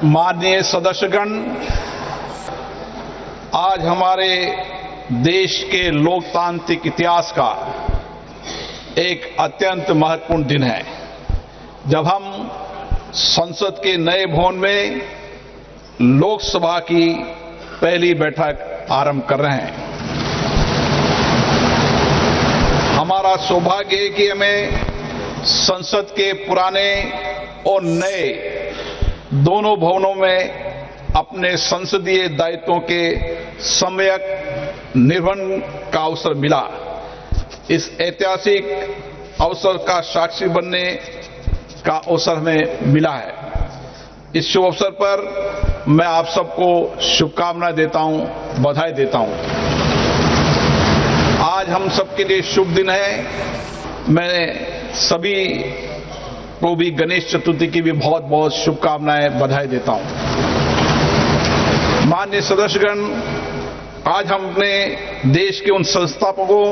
माननीय सदस्यगण, आज हमारे देश के लोकतांत्रिक इतिहास का एक अत्यंत महत्वपूर्ण दिन है, जब हम संसद के नए भवन में लोकसभा की पहली बैठक आरंभ कर रहे हैं। हमारा सौभाग्य है कि हमें संसद के पुराने और नए दोनों भवनों में अपने संसदीय दायित्वों के सम्यक निर्वहन का अवसर मिला। इस ऐतिहासिक अवसर का साक्षी बनने का अवसर हमें मिला है। इस शुभ अवसर पर मैं आप सबको शुभकामनाएं देता हूं, बधाई देता हूं। आज हम सबके लिए शुभ दिन है। मैं सभी को भी गणेश चतुर्थी की भी बहुत बहुत शुभकामनाएं, बधाई देता हूं। माननीय सदस्यगण, आज हम अपने देश के उन संस्थापकों,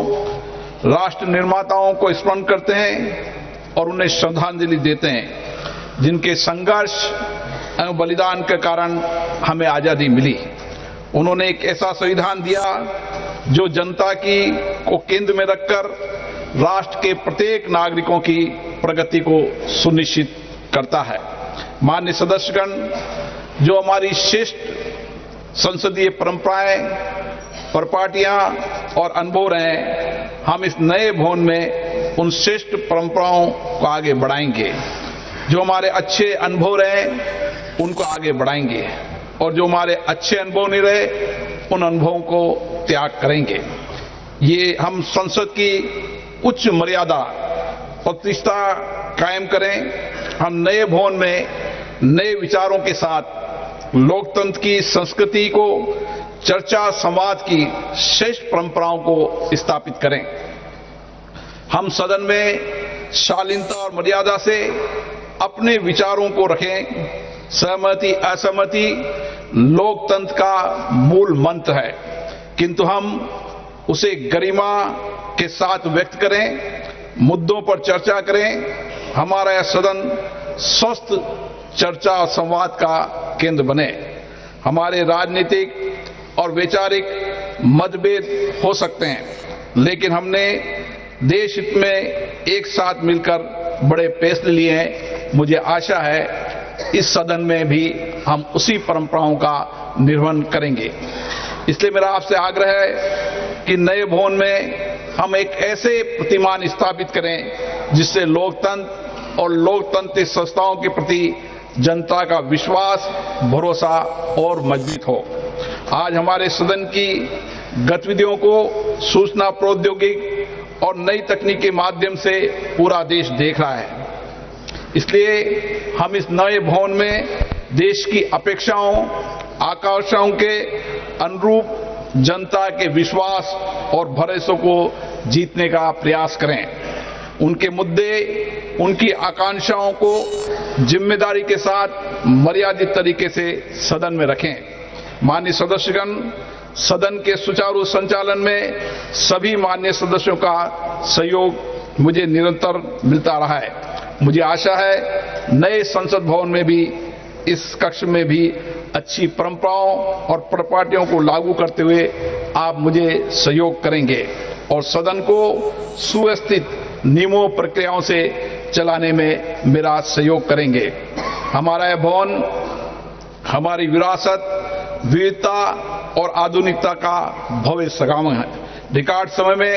राष्ट्र निर्माताओं को स्मरण करते हैं और उन्हें श्रद्धांजलि देते हैं, जिनके संघर्ष एवं बलिदान के कारण हमें आजादी मिली। उन्होंने एक ऐसा संविधान दिया जो जनता की को केंद्र में रखकर राष्ट्र के प्रत्येक नागरिकों की प्रगति को सुनिश्चित करता है। माननीय सदस्यगण, जो हमारी श्रेष्ठ संसदीय परंपराएं, परिपाटियां और अनुभव रहे, हम इस नए भवन में उन श्रेष्ठ परंपराओं को आगे बढ़ाएंगे। जो हमारे अच्छे अनुभव रहे उनको आगे बढ़ाएंगे और जो हमारे अच्छे अनुभव नहीं रहे उन अनुभवों को त्याग करेंगे। ये हम संसद की उच्च मर्यादा प्रतिष्ठा कायम करें। हम नए भवन में नए विचारों के साथ लोकतंत्र की संस्कृति को, चर्चा संवाद की श्रेष्ठ परंपराओं को स्थापित करें। हम सदन में शालीनता और मर्यादा से अपने विचारों को रखें। सहमति असहमति लोकतंत्र का मूल मंत्र है, किंतु हम उसे गरिमा के साथ व्यक्त करें, मुद्दों पर चर्चा करें। हमारा यह सदन स्वस्थ चर्चा और संवाद का केंद्र बने। हमारे राजनीतिक और वैचारिक मतभेद हो सकते हैं, लेकिन हमने देश हित में एक साथ मिलकर बड़े फैसले लिए हैं। मुझे आशा है इस सदन में भी हम उसी परंपराओं का निर्वहन करेंगे। इसलिए मेरा आपसे आग्रह है कि नए भवन में हम एक ऐसे प्रतिमान स्थापित करें जिससे लोकतंत्र और लोकतांत्रिक संस्थाओं के प्रति जनता का विश्वास, भरोसा और मजबूत हो। आज हमारे सदन की गतिविधियों को सूचना प्रौद्योगिकी और नई तकनीक के माध्यम से पूरा देश देख रहा है। इसलिए हम इस नए भवन में देश की अपेक्षाओं, आकांक्षाओं के अनुरूप जनता के विश्वास और भरोसे को जीतने का प्रयास करें। उनके मुद्दे, उनकी आकांक्षाओं को जिम्मेदारी के साथ मर्यादित तरीके से सदन में रखें। माननीय सदस्यगण, सदन के सुचारू संचालन में सभी माननीय सदस्यों का सहयोग मुझे निरंतर मिलता रहा है। मुझे आशा है नए संसद भवन में भी, इस कक्ष में भी अच्छी परंपराओं और परिपाटियों को लागू करते हुए आप मुझे सहयोग करेंगे और सदन को सुव्यवस्थित नियमों प्रक्रियाओं से चलाने में मेरा सहयोग करेंगे। हमारा यह भवन हमारी विरासत, विविधता और आधुनिकता का भव्य संगम है। रिकॉर्ड समय में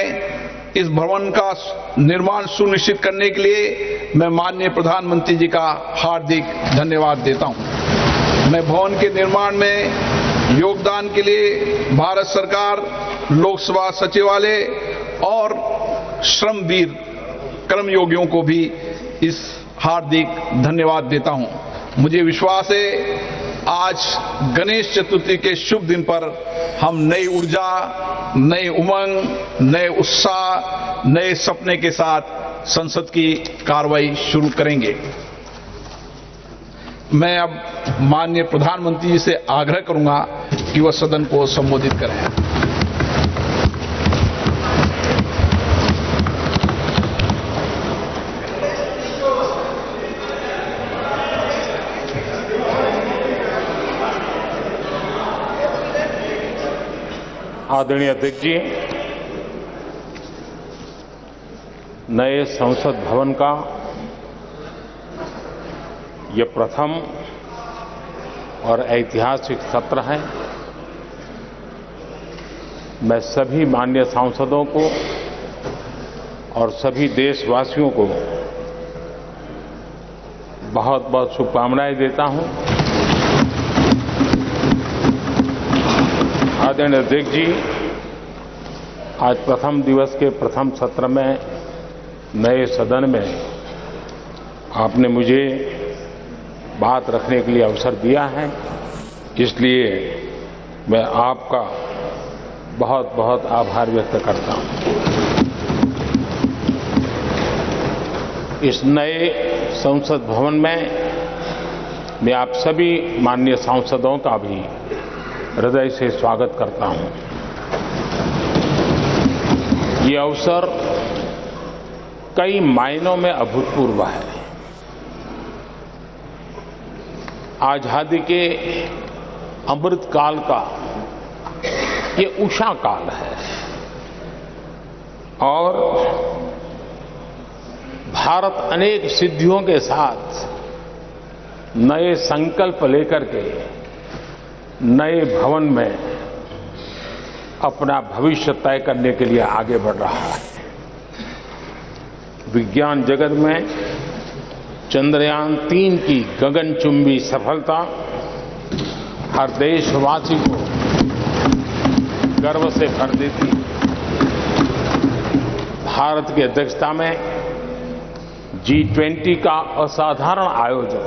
इस भवन का निर्माण सुनिश्चित करने के लिए मैं माननीय प्रधानमंत्री जी का हार्दिक धन्यवाद देता हूं। मैं भवन के निर्माण में योगदान के लिए भारत सरकार, लोकसभा सचिवालय और श्रमवीर कर्मयोगियों को भी इस हार्दिक धन्यवाद देता हूं। मुझे विश्वास है आज गणेश चतुर्थी के शुभ दिन पर हम नई ऊर्जा, नई उमंग, नए उत्साह, नए सपने के साथ संसद की कार्रवाई शुरू करेंगे। मैं अब माननीय प्रधानमंत्री जी से आग्रह करूंगा कि वह सदन को संबोधित करें। आदरणीय अध्यक्ष जी, नए संसद भवन का ये प्रथम और ऐतिहासिक सत्र है। मैं सभी माननीय सांसदों को और सभी देशवासियों को बहुत बहुत शुभकामनाएं देता हूं। आदरणीय अध्यक्ष जी, आज प्रथम दिवस के प्रथम सत्र में नए सदन में आपने मुझे बात रखने के लिए अवसर दिया है, इसलिए मैं आपका बहुत बहुत आभार व्यक्त करता हूं। इस नए संसद भवन में मैं आप सभी माननीय सांसदों का भी हृदय से स्वागत करता हूं। ये अवसर कई मायनों में अभूतपूर्व है। आजादी के अमृत काल का ये उषा काल है और भारत अनेक सिद्धियों के साथ नए संकल्प लेकर के नए भवन में अपना भविष्य तय करने के लिए आगे बढ़ रहा है। विज्ञान जगत में चंद्रयान 3 की गगनचुंबी सफलता हर देशवासी को गर्व से भर देती। भारत की अध्यक्षता में G20 का असाधारण आयोजन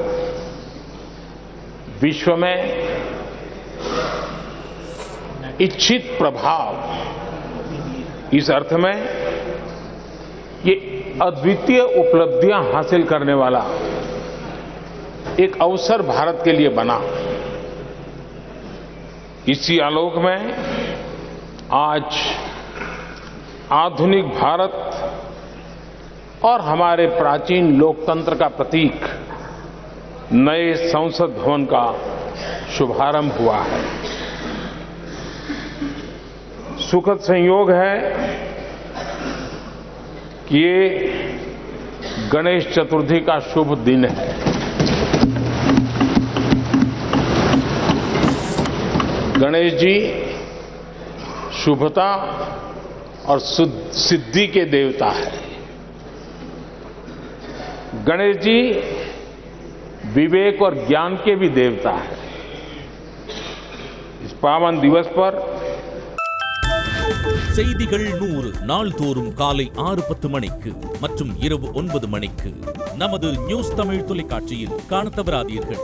विश्व में इच्छित प्रभाव, इस अर्थ में ये अद्वितीय उपलब्धियां हासिल करने वाला एक अवसर भारत के लिए बना। इसी आलोक में आज आधुनिक भारत और हमारे प्राचीन लोकतंत्र का प्रतीक नए संसद भवन का शुभारंभ हुआ है। सुखद संयोग है कि ये गणेश चतुर्थी का शुभ दिन है। गणेश जी शुभता और सिद्धि के देवता है। गणेश जी विवेक और ज्ञान के भी देवता है। इस पावन दिवस पर செய்திகள் 100 நாள்தோறும் காலை 6:10 மணிக்கு மற்றும் இரவு 9 மணிக்கு நமது நியூஸ் தமிழ் தொலைக்காட்சியில் காணத் தவறாதீர்கள்.